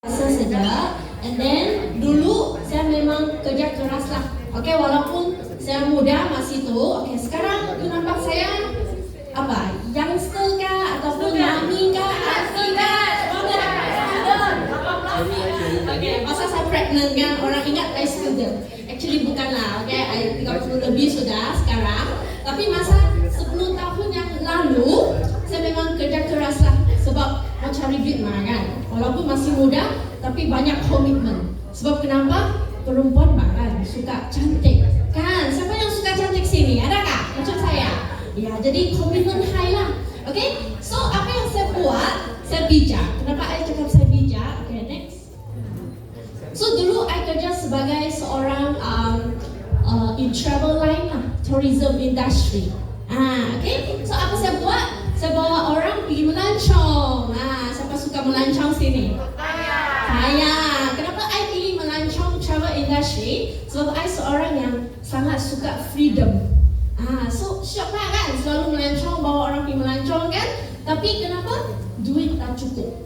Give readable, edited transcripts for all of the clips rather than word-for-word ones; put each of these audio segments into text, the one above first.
saja. And then dulu saya memang kerja keras lah. Okay, walaupun saya muda masih tu. Okay, sekarang you nampak saya apa? Youngster kah ataupun mami kah? Auntie kah? Okay, masa saya pregnant kan orang ingat saya student. Actually bukanlah. Okay, saya 30 lebih sudah sekarang. Tapi masa 10 tahun yang lalu saya memang kerja keras lah sebab mau cari duit mah kan. Walaupun masih muda tapi banyak komitmen. Sebab kenapa? Perempuan kan suka cantik kan? Siapa yang suka cantik sini? Adakah? Macam saya. Ya, jadi komitmen high lah. Okay, so apa yang saya buat? Saya bijak. Kenapa saya cakap saya bijak? Okay, next. So dulu saya kerja sebagai seorang in travel line lah, tourism industry. Okay, so apa saya buat? Saya bawa orang pergi melancong. Siapa suka melancong sini? Saya. Kenapa saya pilih melancong travel industry? Sebab saya seorang yang sangat suka freedom. So syok lah kan? Selalu melancong, bawa orang pergi melancong kan? Tapi kenapa? Duit tak cukup.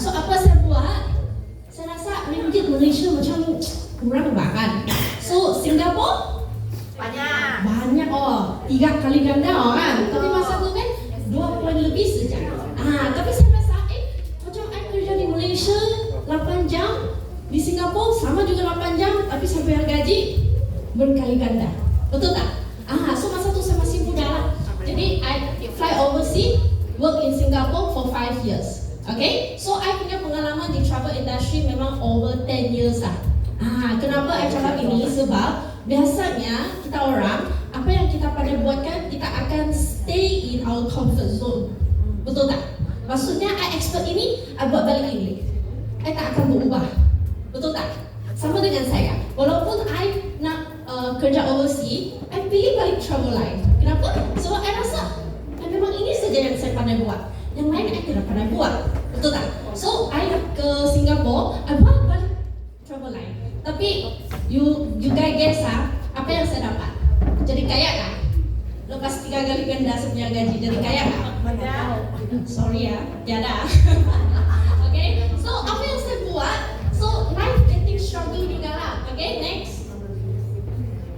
So apa saya buat? Saya rasa ringgit Malaysia macam kurang bahkan. So Singapura banyak 3 kali ganda kan. Tapi masa tu kan 2 poin lebih saja. Tapi saya rasa macam saya kerja di Malaysia 8 jam, di Singapura sama juga 8 jam, tapi saya bayar gaji berkali ganda. Betul tak? So masa tu saya masih muda lah. Jadi I fly overseas, work in Singapore for 5 years. Okay, so I punya pengalaman di travel industry memang over 10 years lah. Kenapa I cakap ini? Sebab biasanya kita orang, apa yang kita pada buatkan, kita akan stay in our comfort zone. Betul tak? Maksudnya I expert ini, I buat balik ini. I tak akan berubah. Betul tak? Sama dengan saya. Walaupun I nak kerja overseas, I pilih balik travel line. Kenapa? Sebab I rasa memang ini saja yang saya pandai buat. Yang lain I tidak pandai buat. Betul tak? So I ke Singapura, I buat balik travel line. Tapi you guys guess apa yang saya dapat? Jadi kaya kan? Lepas 3 kali ganda saya punya gaji, jadi kaya kan? Sorry ya, tiada. Okay, so apa yang saya buat? So life getting struggle juga lah. Okay, next.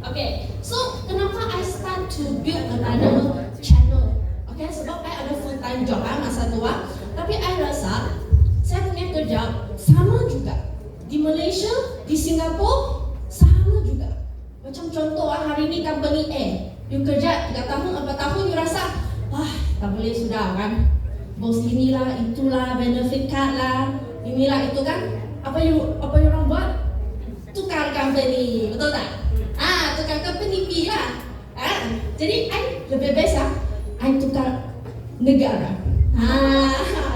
Okay, so kenapa I start to build another channel? Okay, sebab I ada full time job masa tua. Tapi I rasa saya punya kerja sama juga di Malaysia, di Singapura sama juga. Macam contoh hari ini company A, you kerja 3 tahun, 4 tahun, you rasa tak boleh sudah kan? Bos inilah, itulah, benefit card lah, inilah itu kan? Apa you orang buat? Tukar company, betul tak? Tukar company P lah. Jadi I lebih biasa, I tukar negara.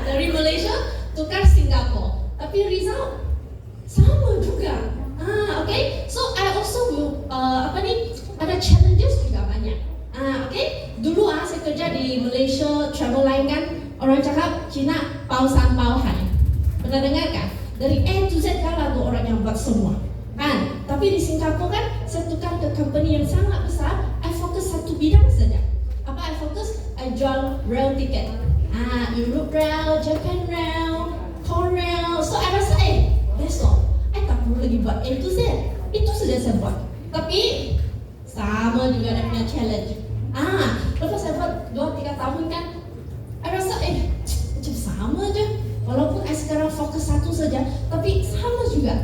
Dari Malaysia tukar Singapura. Tapi result sama juga. Okay. So I also will ada challenges juga banyak. Okay. Dulu saya kerja di Malaysia travel line kan, orang cakap Cina pausan pauhan. Pernah dengar kan? Dari A to Z kan ada orang yang buat semua. Kan? Tapi di Singapura kan saya tukar ke company yang sangat besar, I fokus satu bidang saja. Apa I fokus? I jual rail ticket. Europe Rail, Japan Rail, Korea. So I rasa besok I tak perlu lagi buat A to Z. Itu saja saya buat. Tapi sama juga ada punya challenge. Lepas saya buat 2-3 tahun kan, I rasa macam sama je. Walaupun I sekarang fokus satu saja, tapi sama juga.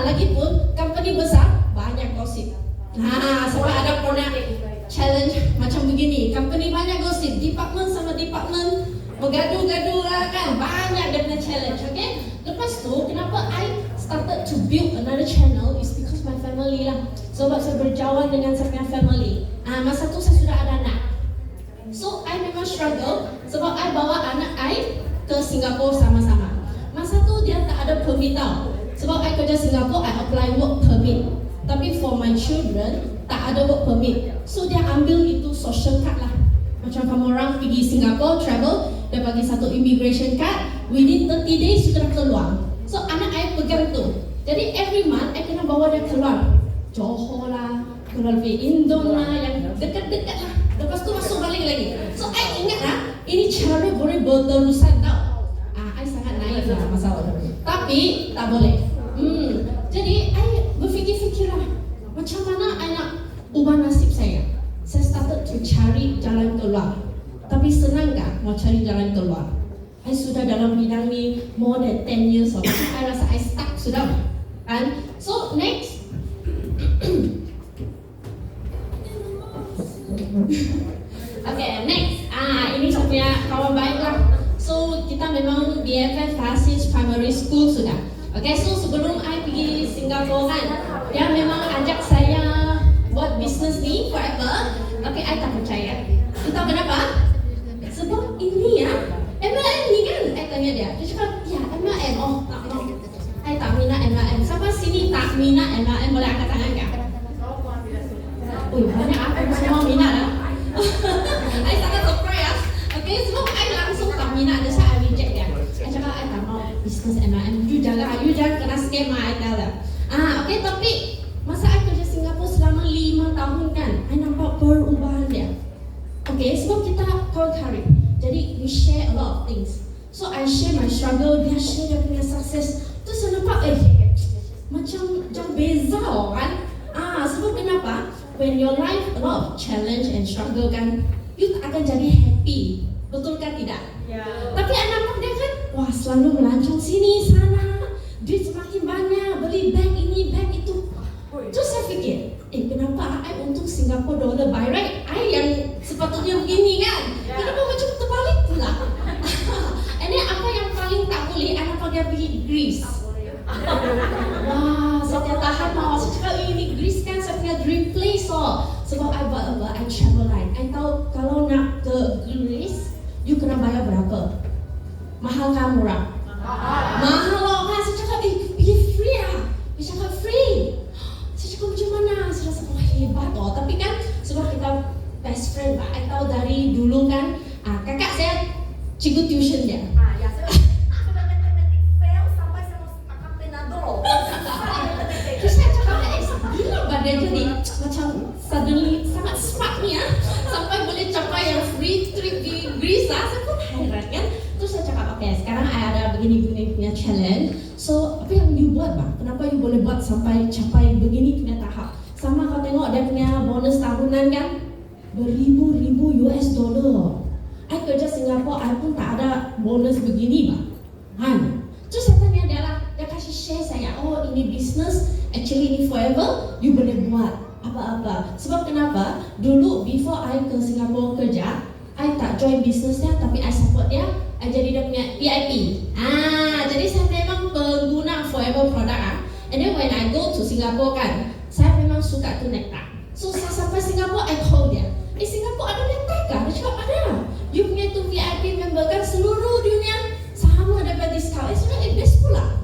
Lagipun company besar banyak gosip. Sampai ada pernah challenge macam begini. Company banyak gosip, department sama department bergaduh-gaduh lah kan, banyak dia punya challenge. Okay, lepas tu kenapa I started to build another channel is because my family lah. Sebab saya berjauhan dengan saya punya family. Masa tu saya sudah ada anak, so I memang struggle sebab I bawa anak I ke Singapura sama-sama. Masa tu dia tak ada permit tau. Sebab I kerja Singapura, I apply work permit. Tapi for my children tak ada work permit, so dia ambil itu social card lah. Macam kamu orang pergi Singapura travel, dia bagi satu immigration card, within 30 days sudah keluar. So anak saya pegang tu. Jadi every month saya kena bawa dia keluar. Johor lah, keluar pergi Indon lah, yang dekat-dekat lah. Lepas tu masuk balik lagi. So saya ingat lah, ini cara boleh berterusan tau. Saya sangat naif lah masalah tu. Tapi tak boleh. Jadi I berfikir-fikir lah, macam mana I nak ubah nasib saya. Saya started to cari jalan keluar. Tapi senang tak mau cari jalan keluar? I sudah dalam bidang ni more than 10 years of. I rasa I stuck sudah. And so next. Okay, next. Ini saya punya kawan baik lah. So kita memang BFF Fasis Primary School sudah. Okay, so sebelum I pergi Singapura kan, dia memang ajak saya buat bisnes ni forever. Tapi I tak percaya. You tahu kenapa? Sebab ini ya, MLM ni kan. I tanya dia cakap, ya MLM. Oh tak mau. I tak minat MLM. Sampai sini tak minat MLM, boleh angkat tangan tak? Banyak apa semua minat lah. I sangat surprise ya. Okay, sebab I langsung tak minat. That's why I reject dia. I cakap, I tak mau bisnes MLM. You jangan kena scam lah, I tell them. Okay, tapi masa I kerja Singapura selama 5 tahun kan, I nampak perubahan dia. Okay, sebab kita kawan karib. Jadi we share a lot of things. So I share my struggle, dia share dia punya success. Tu saya nampak macam beza kan. Sebab kenapa? When your life a lot of challenge and struggle kan, you tak akan jadi happy. Betul kan tidak? Yeah. Tapi I nampak dia kan, wah selalu melancong sini sana, duit semakin banyak, beli bag ini, bag itu. Terus saya fikir, kenapa I untung Singapore dollar by right? I yang sepatutnya begini kan? Yeah. Kenapa macam terbalik pula? Ini apa yang paling tak boleh, I nampak dia pergi Greece. Wah, saya tahan mau. Saya cakap ini Greece kan saya punya dream place sebab I buat apa? I travel line. I tahu kalau nak ke Greece, you kena bayar berapa? Mahal kan murah? Mahal kan? Saya cakap pergi free ah. Dia cakap free. Saya cakap macam mana? Saya rasa hebat tapi kan sebab kita best friend lah. I tahu dari dulu kan, kakak saya cikgu tuition dia. Dia jadi macam suddenly sangat smart ni sampai boleh capai yang free trip di Greece lah. Saya pun heran kan. Terus saya cakap, okay, sekarang I ada begini punya challenge. So apa yang you buat bang? Kenapa you boleh buat sampai capai begini punya tahap? Sama kau tengok dia punya bonus tahunan kan, beribu-ribu US dollar. I kerja Singapura, I pun tak ada bonus begini bang. Terus saya tanya dia lah, dia kasih share saya, ini business. Actually ini forever, you boleh buat apa-apa. Sebab kenapa? Dulu before I ke Singapura kerja, I tak join business dia, tapi I support dia. I jadi dia punya VIP. Jadi saya memang pengguna forever product. And then when I go to Singapore kan, saya memang suka tu nektar. So saya sampai Singapura, I call dia. Singapura ada nektar kan? Dia cakap ada. You punya tu VIP member kan seluruh dunia sama dapat discount. Sudah best pula.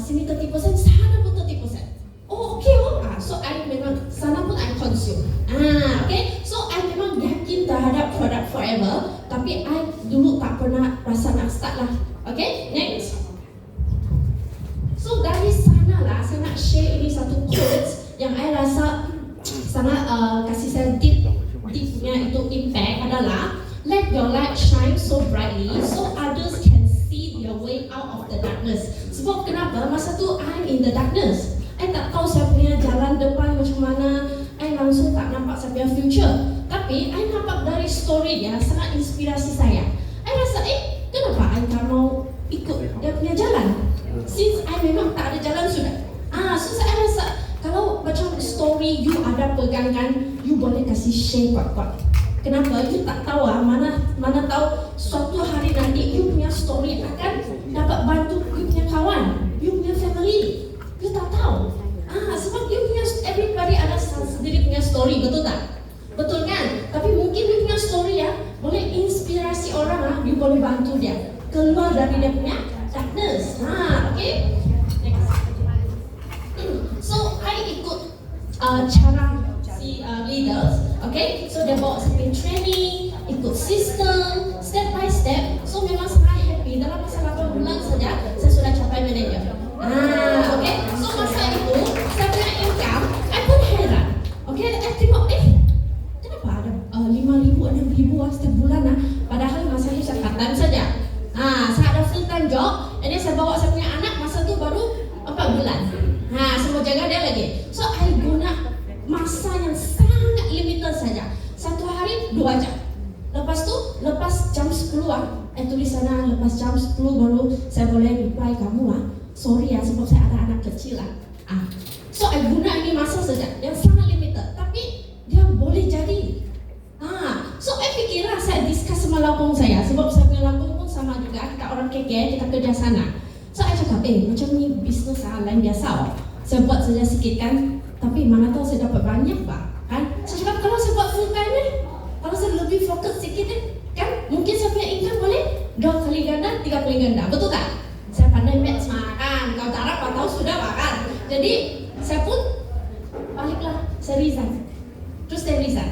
Sini 30%, sana pun 30%. Okay. So I memang sana pun I consume. Okay. So I memang yakin terhadap produk forever. Tapi I dulu tak pernah rasa nak start lah. Okay. Next. So dari sana lah saya nak share ini satu quotes yang I rasa sangat kasih saya deepnya itu impact adalah, let your light shine so brightly so others can see their way out of the darkness. Sebab kenapa? Masa tu I'm in the darkness. I tak tahu saya punya jalan depan macam mana. I langsung tak nampak saya punya future. Tapi I nampak dari story dia sangat inspirasi saya. I rasa kenapa I tak mau ikut dia punya jalan? Since I memang tak ada jalan sudah. So saya rasa kalau macam story you ada pegangkan, you boleh kasih share kuat-kuat. Kenapa? You tak tahu mana tahu suatu hari nanti you punya story akan dapat bantu you punya kawan, you punya family. You tak tahu. Sebab you punya everybody ada sendiri punya story, betul tak? Betul kan? Tapi mungkin you punya story boleh inspirasi orang you boleh bantu dia keluar dari dia punya darkness. Okay? So I ikut cara si leaders. Okay, so dia bawa sampai training, ikut sistem, step by step. So memang sangat happy. Dalam masa 8 bulan saja, saya sudah capai manager. Okay, so masa itu saya punya income, I pun heran. Okay, I tengok, kenapa ada 5,000, 6,000 setiap bulan Padahal masa itu saya part time saja. Saya ada full time job, and then saya bawa saya punya anak kamu sorry sebab saya ada anak kecil So I guna ini masa saja yang sangat limited, tapi dia boleh jadi. So I fikirlah saya discuss sama lapung saya, sebab saya punya lapung pun sama juga, kita orang KK, kita kerja sana. So I cakap, macam ni bisnes lain biasa saya buat saja sikit kan, tapi mana tahu saya dapat banyak kan. Saya cakap kalau saya buat full time kalau saya lebih fokus sikit kan, mungkin saya punya income boleh 2 kali ganda, 3 kali ganda, betul tak? Saya pandai maths kan, kau tak harap tahu sudah kan. Jadi saya pun baliklah, saya resign. Terus saya resign.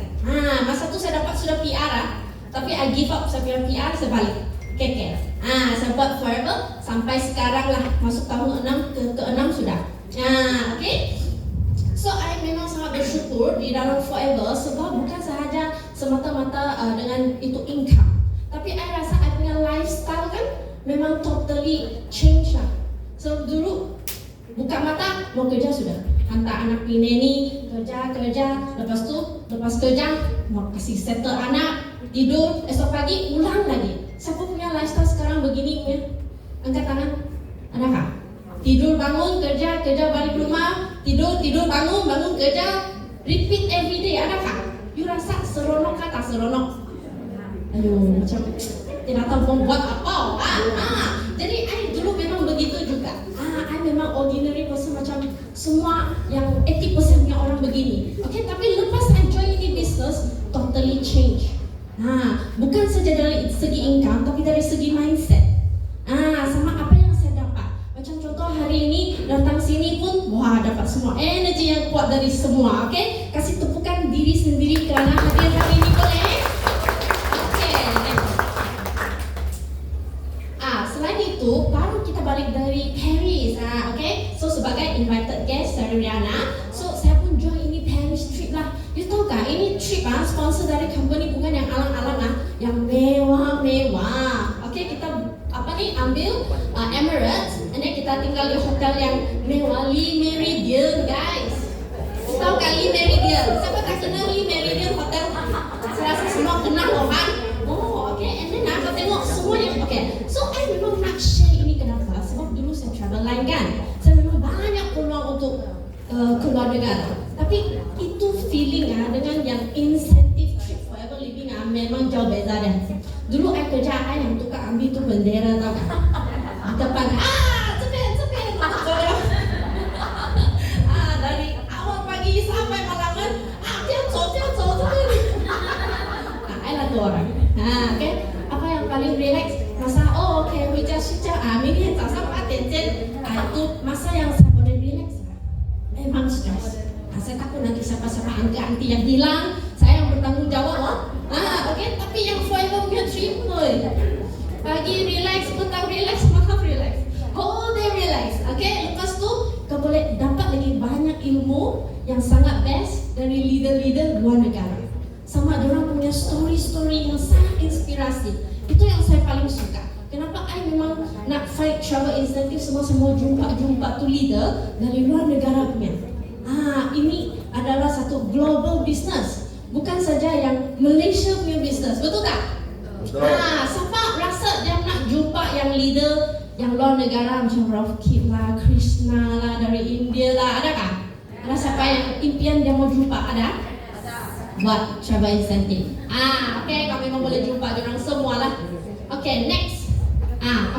Masa tu saya dapat sudah PR tapi I give up saya punya PR, saya balik KK. Saya buat forever sampai sekarang lah, masuk tahun ke-6 sudah. Okay. So I memang sangat bersyukur di dalam forever, sebab bukan sahaja semata-mata dengan itu income, tapi I rasa I punya lifestyle kan memang totally change lah. So dulu buka mata mau kerja sudah, hantar anak ini kerja, lepas kerja mau kasih settle anak, tidur, esok pagi ulang lagi. Siapa punya lifestyle sekarang begini punya? Angkat tangan. Ada kah? Tidur, bangun, kerja balik rumah, tidur, bangun, kerja, repeat every day. Ada kah? You rasa seronok kah tak seronok? Aduh, macam tidak tahu mau buat apa. Jadi I dulu memang begitu juga. I memang ordinary person, macam semua yang 80% punya orang begini. Okay, tapi lepas I join ini business, totally change. Bukan saja dari segi income, tapi dari segi mindset. Sama apa yang saya dapat. Macam contoh hari ini datang sini pun, dapat semua energi yang kuat dari semua. Okay, kasih tepukan diri sendiri kerana hadir hari ini, boleh? Okay. Selain itu, baru kita balik dari Paris. Okay, so sebagai invited guest dari Rihanna, so saya pun join ini Paris trip lah. You tahu kah, ini trip sponsor dari company, bukan yang alang-alang yang mewah-mewah. Okay, kita ambil Emirates, and then kita tinggal di hotel yang mewah, Lee Meridian, guys. Tahu kah Lee Meridian? Siapa tak kenal Lee Meridian Hotel? Saya rasa semua kenal loh kan? Okay, and then aku tengok semuanya. Okay, so I memang nak share ini kenapa? Sebab dulu saya travel line kan, saya memang banyak peluang untuk keluar negara. Tapi itu feeling dengan yang incentive trip forever living memang jauh beza dah. Dulu I kerja, I yang tukar ambil tu bendera, tau kan? Di depan, cepet dari awal pagi sampai malam tiap I lah tu orang. Okay, apa yang paling relax? Masa okay, hujan, mini tak sampai attention. Itu masa yang saya boleh relax. Memang stress. Saya takut nanti siapa-siapa anti yang hilang, saya yang bertanggung jawab. Okay, tapi yang forever punya trip, pagi relax, petang relax, malam relax, whole day relax. Okay, lepas tu kau boleh dapat lagi banyak ilmu yang sangat best dari leader-leader luar negara. Sama diorang punya story-story yang sangat inspirasi. Itu yang saya paling suka. Kenapa I memang nak fight travel incentive, semua jumpa tu leader dari luar negara punya. Ini adalah satu global business, bukan saja yang Malaysia punya business, betul tak? Siapa rasa dia nak jumpa yang leader yang luar negara macam Rafiq lah, Krishna lah, dari India lah, ada kah? Ada siapa yang impian dia mau jumpa? Ada? Buat travel incentive. Okay, kami memang boleh jumpa orang semua lah. Okay, next.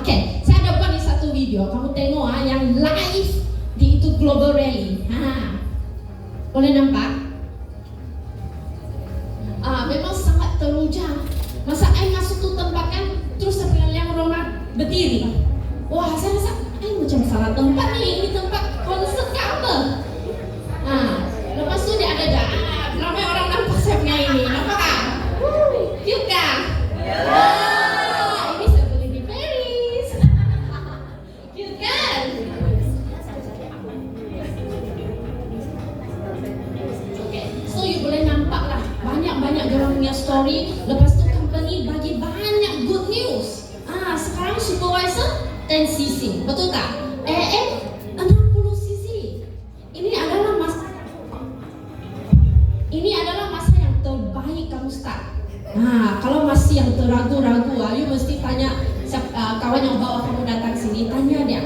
Okay, saya ada buat di satu video, kamu tengok yang live di itu Global Rally. Boleh nampak? Memang sangat teruja. Masa I masuk tu tempat kan, terus saya punya yang rumah berdiri. Wah, saya rasa, macam salah tempat ni. Ini tempat konsert ke apa? Lepas tu dia ada ramai orang nampak saya punya ini. Nampak kan? Cute kan? Ini saya boleh di Paris. Cute kan? So you boleh nampak lah, banyak-banyak orang punya story. Lepas tu company bagi banyak good news. Sekarang supervisor 10cc, betul tak? 60cc. Ini adalah masa yang terbaik kamu start. Kalau masih yang terragu-ragu, you mesti tanya kawan yang bawa kamu datang sini, tanya dia,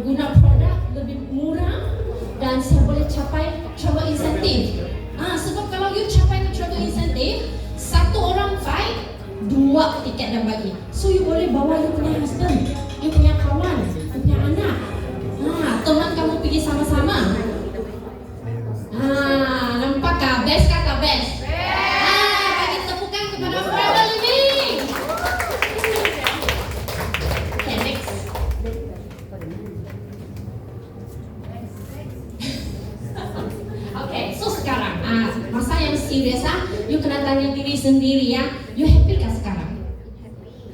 guna produk lebih murah dan saya boleh capai travel incentive. Sebab kalau you capai travel incentive, satu orang flight, 2 tiket dan bagi. So you boleh bawa you punya husband, you punya kawan, you punya anak. Teman kamu pergi sama-sama. Nampak kah? Best kah? Best? Bagi tepukan kepada Forever Living. Okay, next. Okay, so sekarang masa yang serius you kena tanya diri sendiri ya, you happy kah sekarang?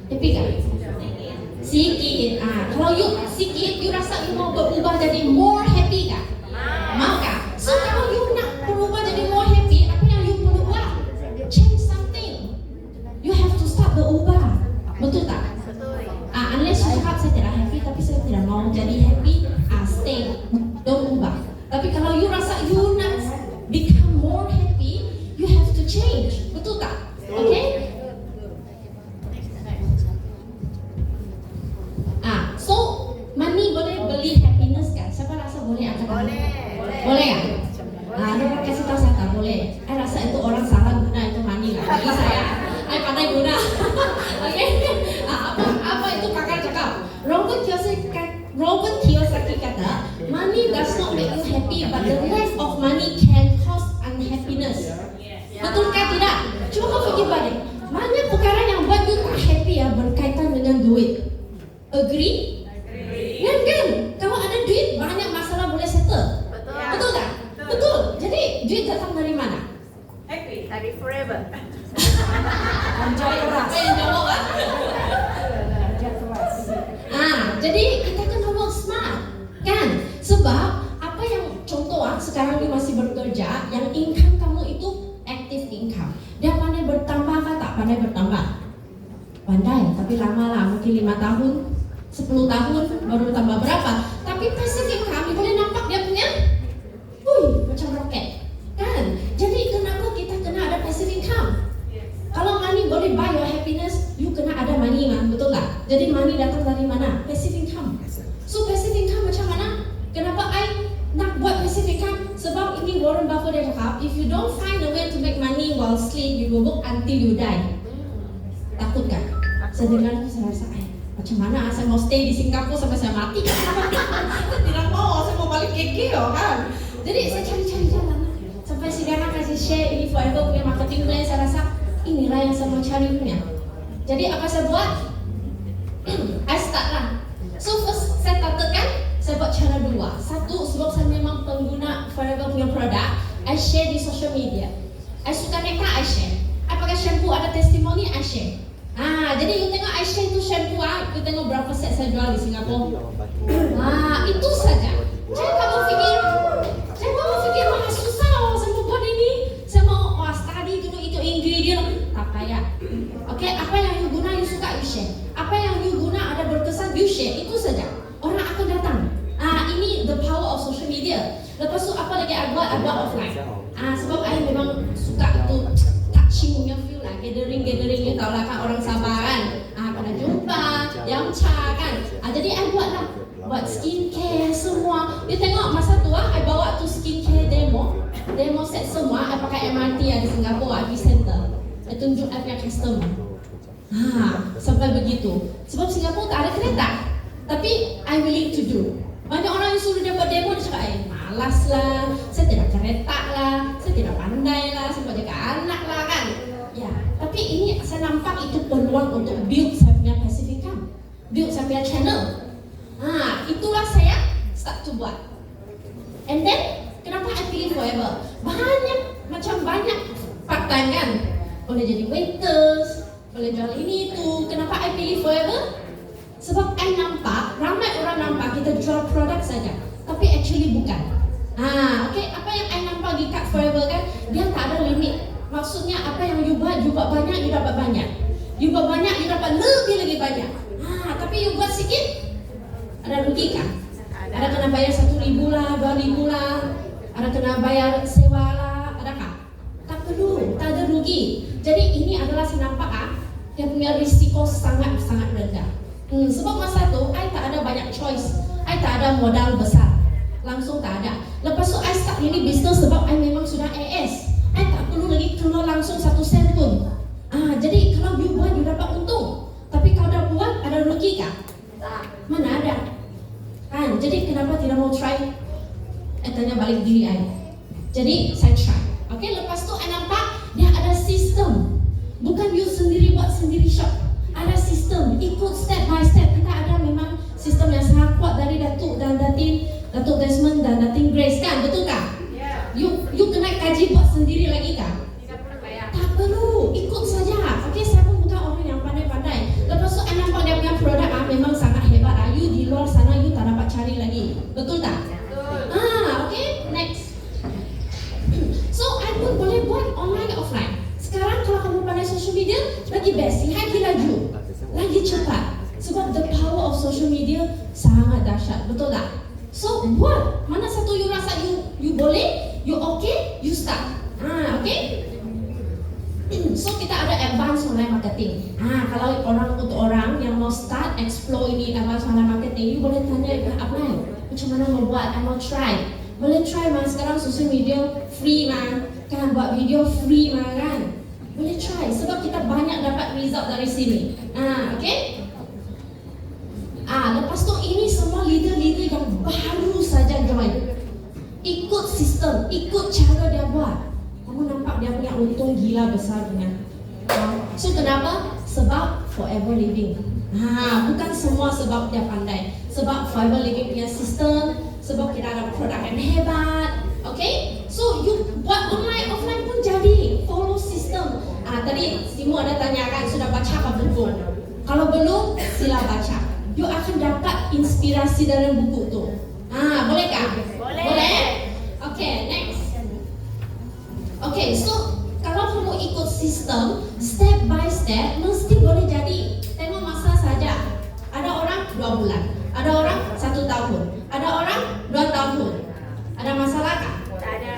Happy kah? Sikit. Kalau you sikit, you rasa you mau berubah jadi more happy kah? Mau kah? So kalau you nak berubah jadi more happy, apa yang you perlu buat? Change something. You have to start berubah. Betul tak? Unless you cakap saya tidak happy, tapi saya tidak mau jadi happy, stay, don't ubah. Tapi kalau you rasa you nak become more happy, you have to change. Betul tak? Okay? So money boleh beli happiness kan? Siapa rasa boleh atau tak? Boleh kan? Dia kasih tahu saya tak boleh. Saya rasa itu orang salah guna itu money lah. Bagi saya pandai guna. Okay? Apa itu kakak cakap? Robert Kiyosaki kata, money does not make you happy, but the lack of money can cause unhappiness. Betulkah tidak? Cuma kau fikir balik. Banyak perkara yang buat you tak happy berkaitan dengan duit. Agree? Kan? Kalau ada duit, banyak masalah boleh settle. Betul tak? Betul. Jadi duit datang dari mana? Happy. Dari Forever. Enjoy keras. Jawab kan? Jadi kita kena work smart, kan? Sebab apa yang contoh sekarang ni masih bekerja, yang income kamu itu active income. Dia pandai bertambah kah tak pandai bertambah? Pandai, tapi lama lah, mungkin 5 tahun, 10 tahun baru bertambah berapa. Tapi passive income, boleh nampak dia punya macam roket, kan? Jadi kenapa kita kena ada passive income? Kalau money boleh buy your happiness, you kena ada money mah, betul tak? Jadi money datang dari mana? Passive income. So passive income macam mana? Kenapa I nak buat passive income? Sebab ini Warren Buffett dia cakap, if you don't find a way to make money while sleep, you will work until you die. Takut kan? Saya dengar itu saya rasa, macam mana saya mau stay di Singapura sampai saya mati kan? Saya tidak mau, saya mau balik KK kan? Jadi saya cari-cari jalan. Sampai si Dana kasih share ini Forever punya marketing plan, saya rasa inilah yang saya mau cari punya. Jadi apa saya buat? I start lah. So first saya startkan, saya buat cara 2. Satu, sebab saya memang pengguna Forever punya produk, I share di social media. I suka neka, I share. I pakai shampoo, ada testimoni, I share. Jadi you tengok I share itu shampoo, you tengok berapa set saya jual di Singapura. Itu saja. Jangan kamu fikir wah susah saya mau buat ini. Saya mau study dulu itu ingredient. Tak payah. Okay, apa yang you guna, you suka, you share. Apa yang you guna ada berkesan, you share. Itu saja. Orang akan datang. Ini the power of social media. Lepas tu apa lagi I buat offline. Sebab I memang suka itu touching punya feel lah. Gathering you tahu lah kan orang Sabah kan. Pernah jumpa, Yamcha kan. Jadi I buat lah. Buat skincare semua. You tengok masa tu I bawa tu skincare demo set semua. I pakai MRT di Singapura, IP Center. I tunjuk I punya customer. Sampai begitu. Sebab Singapura tak ada kereta. Tapi I willing to do. Banyak orang yang suruh dia buat demo, dia cakap, malas lah, saya tidak kereta lah, saya tidak pandai lah, saya jaga anak lah kan. Ya, tapi ini saya nampak itu peluang untuk build saya punya passive income, build saya punya channel. Itulah saya start to buat. And then, kenapa I pilih Forever? Banyak part time kan. Boleh jadi waiters, boleh jual ini itu. Kenapa I pilih Forever? Sebab I nampak, ramai orang nampak kita jual produk saja, tapi actually bukan. Okay, apa yang I nampak di Card Forever kan, dia tak ada limit. Maksudnya apa yang you buat banyak, you dapat banyak. You buat banyak, you dapat lebih lagi banyak. Tapi you buat sikit, ada rugi kan? Ada kena bayar 1,000 lah, 2,000 lah, ada kena bayar sewa lah, ada kah? Tak perlu, tak ada rugi. Jadi ini adalah saya nampak yang punya risiko sangat rendah. Sebab masa tu, I tak ada banyak choice. I I tak ada modal besar, langsung tak ada. Lepas tu I start ini bisnes sebab I memang sudah AS. I tak perlu lagi keluar langsung 1 sen pun. Jadi kalau you buat, you dapat untung. Tapi kalau dah buat, ada rugi kah? Mana ada? Kan? Jadi kenapa tidak mau try? Tanya balik diri I. Jadi saya try. Okay, lepas tu I nampak dia ada sistem. Bukan you sendiri buat sendiri shop. Ada sistem, ikut step by step. Kita ada memang sistem yang sangat kuat dari Datuk dan Datuk Desmond dan Datin Grace, kan? Betul tak? Yeah. You kena kaji buat sendiri lagi kan? Tidak perlu bayar. Tak perlu, ikut saja. Okay, saya pun bukan orang yang pandai-pandai. Lepas tu I nampak dia punya produk memang sangat hebat. You di luar sana you tak dapat cari lagi. Betul tak? Betul. Okay, next. So I pun boleh buat online offline. Sekarang kalau kamu pandai social media, lagi best, lagi laju, lagi cepat. Sebab the power of social media sangat dahsyat, betul tak? So buat, mana satu you rasa you boleh, you okay, you start. Okay? So kita ada advance online marketing. Kalau untuk orang yang mau start explore ini advance online marketing, you boleh tanya apply. Macam mana mau buat? I mau try. Boleh try mah, sekarang social media free mah. Kan buat video free mah kan. Boleh try sebab kita banyak dapat result dari sini. Okay? Lepas tu ini semua leader-leader yang baru saja join. Ikut sistem, ikut cara dia buat. Kamu nampak dia punya untung gila besar punya. So kenapa? Sebab forever living. Bukan semua sebab dia pandai. Sebab forever living punya sistem, sebab kita ada produk yang hebat. Okay? So you buat online offline pun jadi. Follow sistem. Tadi Simu ada tanyakan sudah baca ke buku? Kalau belum, sila baca. You akan dapat inspirasi dari buku tu. Boleh kah? Boleh? Okay, next. Okay, so kalau kamu ikut sistem step by step, mesti boleh jadi. Tengok masa saja. Ada orang 2 bulan, ada orang 1 tahun, ada orang 2 tahun. Ada masalah kah? Tak ada.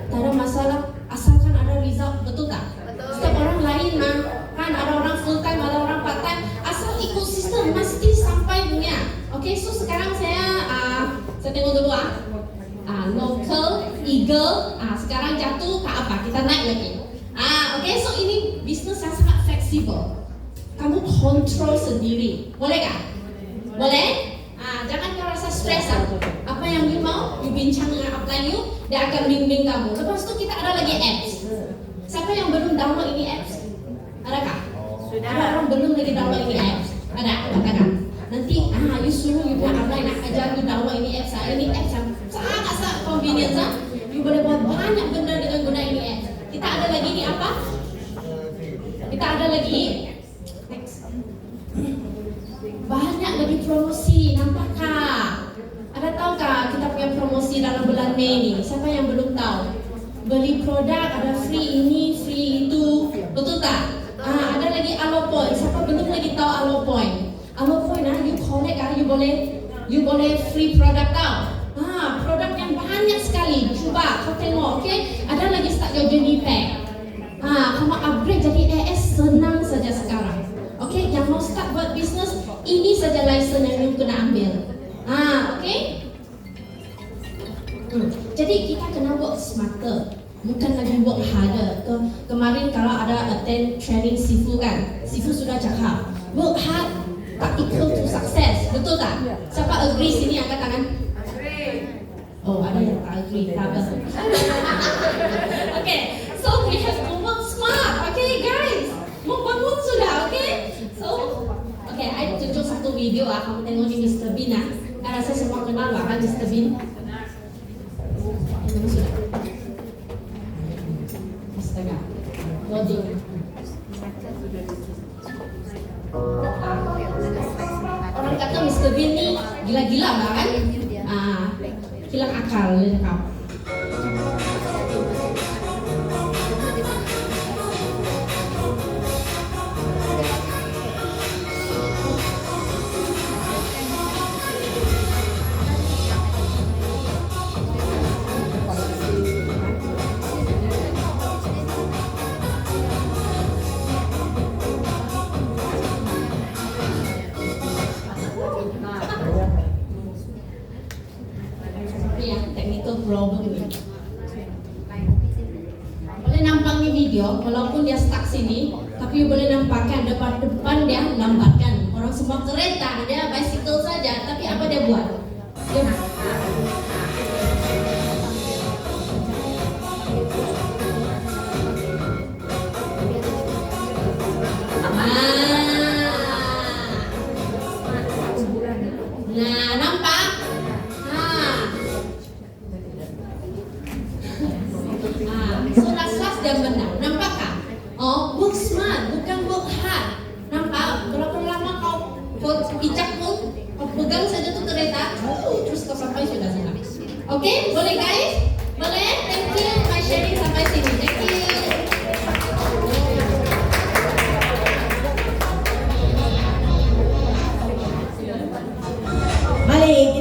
Tak ada masalah, asalkan ada result, betul tak? Betul. Setiap orang lain mah, kan ada orang full time, ada orang part time. Asal ikut sistem mesti sampai punya. Okay, so sekarang saya tengok dulu local eagle. Sekarang jatuh ke apa? Kita naik lagi. Okay, so ini bisnes yang sangat fleksibel. Kamu kontrol sendiri, boleh kah? Boleh? Jangan kau rasa stres. Apa yang you mau, you bincang dengan upline you, dia akan bimbing kamu. Lepas tu kita ada lagi apps. Siapa yang belum download ini apps? Adakah? Sudah. Ada orang belum lagi download ini apps? Ada? Katakan. Nanti you suruh you punya upline ajar you download ini apps. Ini apps yang sangat convenient. You boleh buat banyak benda dengan guna ini apps. Kita ada lagi ni apa? Kita ada lagi next. Banyak lagi promosi, nampakkah? Ada tahukah kita punya promosi dalam bulan Mei ni? Siapa yang belum tahu? Beli produk ada free ini, free itu, betul tak? Ada lagi Alo Point. Siapa belum lagi tahu Alo Point? Alo Point you collect you boleh free produk tahu. Produk yang banyak sekali. Cuba kau tengok, okay? Ada lagi start your journey pack. Kamu upgrade jadi AS senang saja sekarang. Okay, yang mau start buat bisnes, ini saja license yang you kena ambil. Okay? Jadi kita kena work smarter, bukan lagi work harder. Kemarin kalau ada attend training Sifu kan, Sifu sudah cakap, work hard tak equal to success, betul tak? Siapa agree sini angkat tangan? Agree. Oh, ada yang tak agree, tak apa. Okay, so we have to work smart, okay guys? Mau bangun sudah, okay? So, okay, I tunjuk satu video kamu tengok ni Mr. Bean Saya rasa semua kenal lah kan Mr. Bean. Tengok sudah. Astaga, loading. Orang kata Mr. Bean ni gila-gila lah kan? Hilang akal dia cakap. sini, tapi you boleh nampakkan depan dia lambatkan. Orang semua kereta, dia bicycle saja, tapi apa dia buat? Dia Nah, nampak? So last dia benar. Nampakkah? Oh, work smart, bukan work hard. Nampak? Berapa lama kau pijak pun, kau pegang saja tuh kereta, terus kau sampai sudah sana. Oke, boleh guys? Boleh? Thank you, my sharing sampai sini. Thank you. Balik